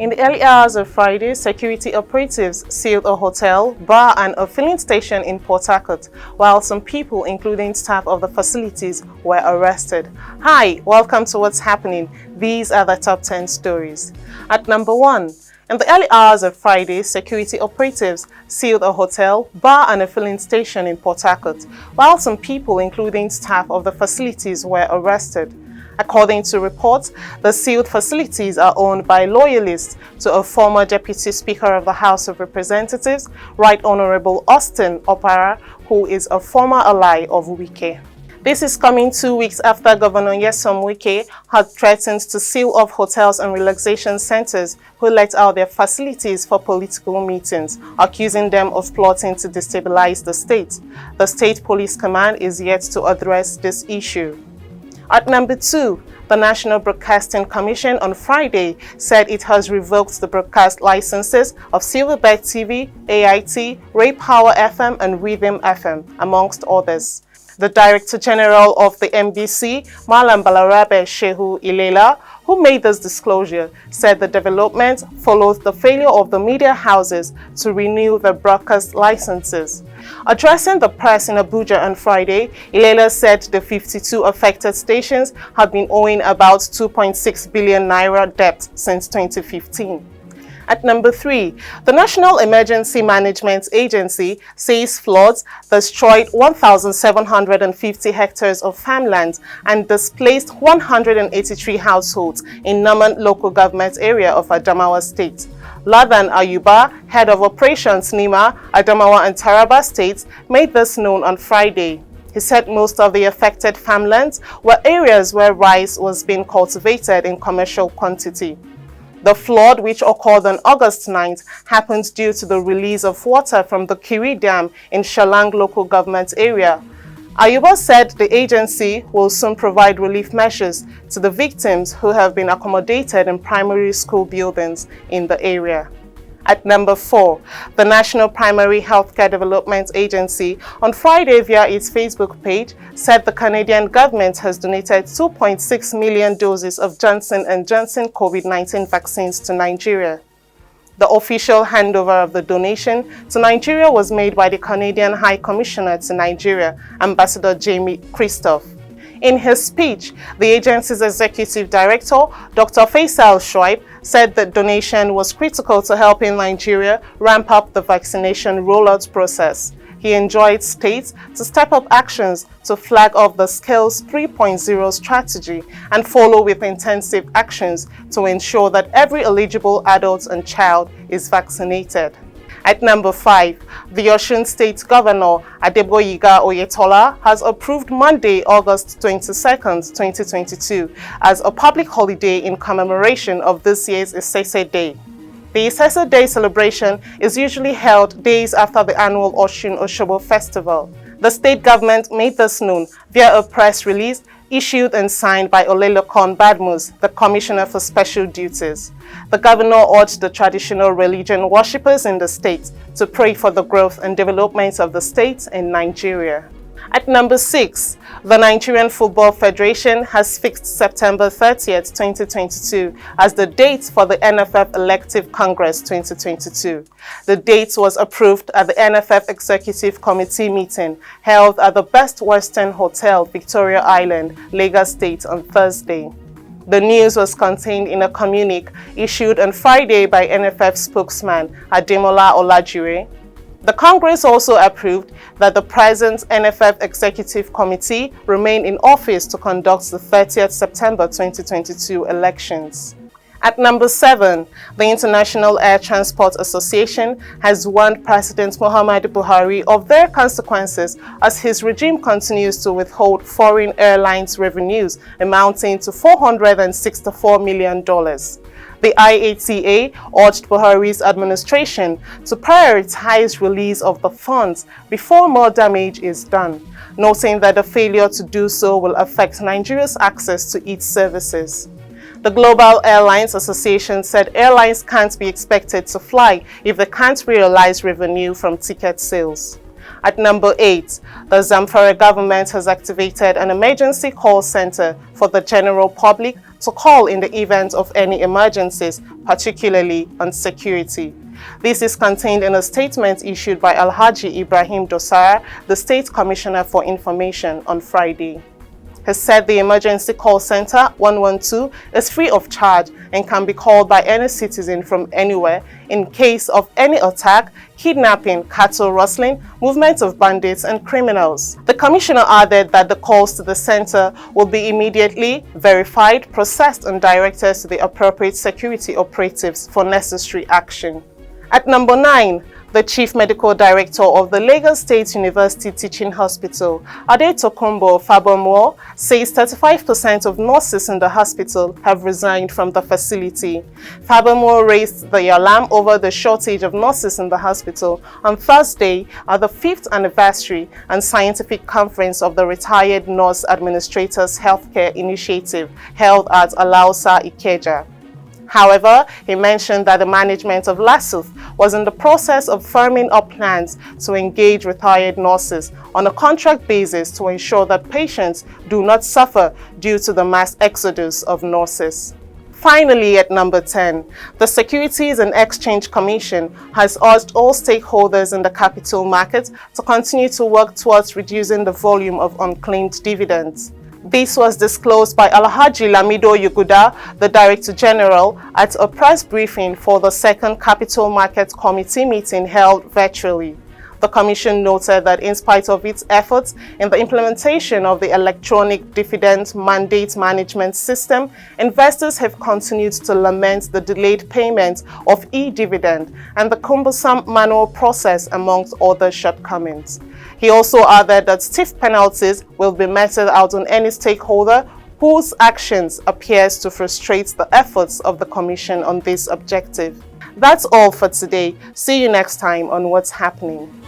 In the early hours of Friday, security operatives sealed a hotel, bar and a filling station in Port Harcourt, while some people, including staff of the facilities, were arrested. Hi, welcome to What's Happening. These are the top 10 stories. At number 1, in the early hours of Friday, security operatives sealed a hotel, bar and a filling station in Port Harcourt, while some people, including staff of the facilities, were arrested. According to reports, the sealed facilities are owned by loyalists to a former Deputy Speaker of the House of Representatives, Right Honorable Austin Opara, who is a former ally of Wike. This is coming 2 weeks after Governor Nyesom Wike had threatened to seal off hotels and relaxation centers who let out their facilities for political meetings, accusing them of plotting to destabilize the state. The State Police Command is yet to address this issue. At number 2, the National Broadcasting Commission on Friday said it has revoked the broadcast licenses of Silverbird TV, AIT, Ray Power FM and Rhythm FM, amongst others. The Director General of the MBC, Malam Balarabe Shehu Ilela, who made this disclosure, said the development follows the failure of the media houses to renew their broadcast licenses. Addressing the press in Abuja on Friday, Ilela said the 52 affected stations had been owing about 2.6 billion naira debt since 2015. At number 3, the National Emergency Management Agency says floods destroyed 1,750 hectares of farmland and displaced 183 households in NEMA local government area of Adamawa State. Ladan Ayuba, head of operations NEMA, Adamawa and Taraba states, made this known on Friday. He said most of the affected farmlands were areas where rice was being cultivated in commercial quantity. The flood, which occurred on August 9th, happened due to the release of water from the Kiri Dam in Shalang local government area. Ayuba said the agency will soon provide relief measures to the victims who have been accommodated in primary school buildings in the area. At number 4, the National Primary Healthcare Development Agency on Friday via its Facebook page said the Canadian government has donated 2.6 million doses of Johnson Johnson Covid19 vaccines to Nigeria. The official handover of the donation to Nigeria was made by the Canadian High Commissioner to Nigeria, Ambassador Jamie Christophe. In his speech, the agency's executive director, Dr. Faisal Shoaib, said the donation was critical to helping Nigeria ramp up the vaccination rollout process. He enjoined states to step up actions to flag off the Scales 3.0 strategy and follow with intensive actions to ensure that every eligible adult and child is vaccinated. At number 5, the Osun State Governor, Adeboyega Oyetola, has approved Monday, August 22nd, 2022, as a public holiday in commemoration of this year's Isese Day. The Isese Day celebration is usually held days after the annual Osun Osogbo Festival. The state government made this known via a press release issued and signed by Olelokon Badmus, the Commissioner for Special Duties. The governor urged the traditional religion worshippers in the state to pray for the growth and development of the state in Nigeria. At number 6, the Nigerian Football Federation has fixed September 30th, 2022 as the date for the NFF Elective Congress 2022. The date was approved at the NFF Executive Committee meeting held at the Best Western Hotel, Victoria Island, Lagos State on Thursday. The news was contained in a communique issued on Friday by NFF spokesman Ademola Olajire. The Congress also approved that the present NFF Executive Committee remain in office to conduct the 30th September 2022 elections. At number 7, the International Air Transport Association has warned President Muhammadu Buhari of their consequences as his regime continues to withhold foreign airlines revenues amounting to $464 million. The IATA urged Buhari's administration to prioritize release of the funds before more damage is done, noting that the failure to do so will affect Nigeria's access to its services. The Global Airlines Association said airlines can't be expected to fly if they can't realize revenue from ticket sales. At number 8, the Zamfara government has activated an emergency call center for the general public to call in the event of any emergencies, particularly on security. This is contained in a statement issued by Alhaji Ibrahim Dosara, the State Commissioner for Information, on Friday. He said the emergency call center 112 is free of charge and can be called by any citizen from anywhere in case of any attack, kidnapping, cattle rustling, movement of bandits and criminals. The commissioner added that the calls to the center will be immediately verified, processed and directed to the appropriate security operatives for necessary action. At number 9, the Chief Medical Director of the Lagos State University Teaching Hospital, Adetokunbo Fabomo, says 35% of nurses in the hospital have resigned from the facility. Fabomo raised the alarm over the shortage of nurses in the hospital on Thursday at the 5th anniversary and scientific conference of the Retired Nurse Administrators Healthcare Initiative held at Alausa, Ikeja. However, he mentioned that the management of LASUTH was in the process of firming up plans to engage retired nurses on a contract basis to ensure that patients do not suffer due to the mass exodus of nurses. Finally, at number 10, the Securities and Exchange Commission has urged all stakeholders in the capital market to continue to work towards reducing the volume of unclaimed dividends. This was disclosed by Alhaji Lamido Yuguda, the Director General, at a press briefing for the second Capital Market Committee meeting held virtually. The Commission noted that in spite of its efforts in the implementation of the electronic dividend mandate management system, investors have continued to lament the delayed payment of e-dividend and the cumbersome manual process, amongst other shortcomings. He also added that stiff penalties will be meted out on any stakeholder whose actions appears to frustrate the efforts of the Commission on this objective. That's all for today. See you next time on What's Happening.